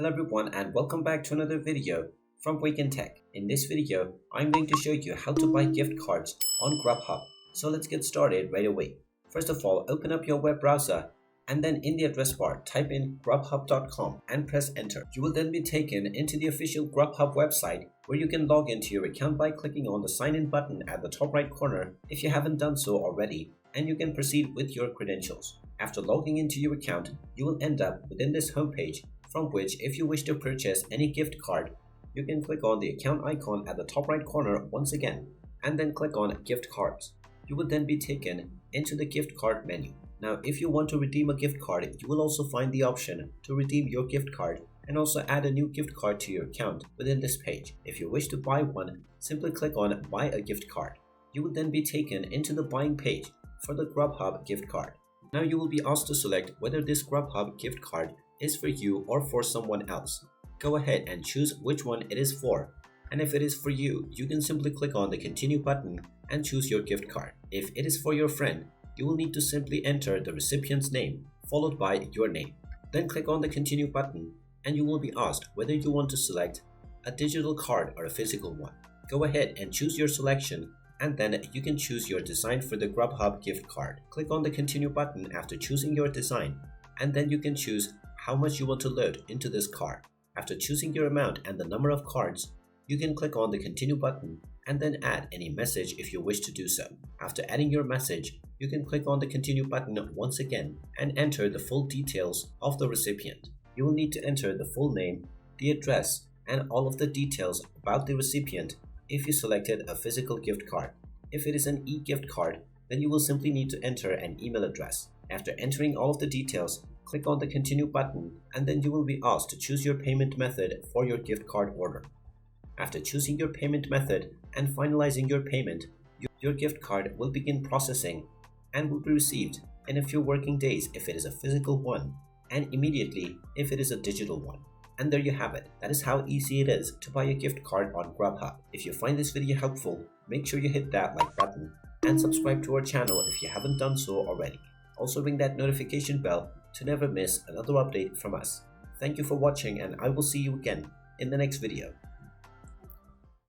Hello everyone and welcome back to another video from Wake&Tech. In this video, I'm going to show you how to buy gift cards on Grubhub. So let's get started right away. First of all, open up your web browser and then in the address bar, type in grubhub.com and press enter. You will then be taken into the official Grubhub website where you can log into your account by clicking on the sign in button at the top right corner if you haven't done so already, and you can proceed with your credentials. After logging into your account, you will end up within this homepage, from which if you wish to purchase any gift card, you can click on the account icon at the top right corner once again and then click on gift cards. You will then be taken into the gift card menu. Now if you want to redeem a gift card, you will also find the option to redeem your gift card and also add a new gift card to your account within this page. If you wish to buy one, simply click on buy a gift card. You will then be taken into the buying page for the Grubhub gift card. Now you will be asked to select whether this Grubhub gift card is for you or for someone else. Go ahead and choose which one it is for. And if it is for you, you can simply click on the continue button and choose your gift card. If it is for your friend, you will need to simply enter the recipient's name followed by your name. Then click on the continue button and you will be asked whether you want to select a digital card or a physical one. Go ahead and choose your selection, and then you can choose your design for the Grubhub gift card. Click on the continue button after choosing your design, and then you can choose how much you want to load into this card. After choosing your amount and the number of cards, you can click on the continue button and then add any message if you wish to do so. After adding your message, you can click on the continue button once again and enter the full details of the recipient. You will need to enter the full name, the address, and all of the details about the recipient if you selected a physical gift card. If it is an e-gift card, then you will simply need to enter an email address. After entering all of the details, click on the continue button and then you will be asked to choose your payment method for your gift card order. After choosing your payment method and finalizing your payment, your gift card will begin processing and will be received in a few working days if it is a physical one, and immediately if it is a digital one. And there you have it. That is how easy it is to buy a gift card on Grubhub. If you find this video helpful, make sure you hit that like button and subscribe to our channel if you haven't done so already. Also ring that notification bell to never miss another update from us. Thank you for watching and I will see you again in the next video.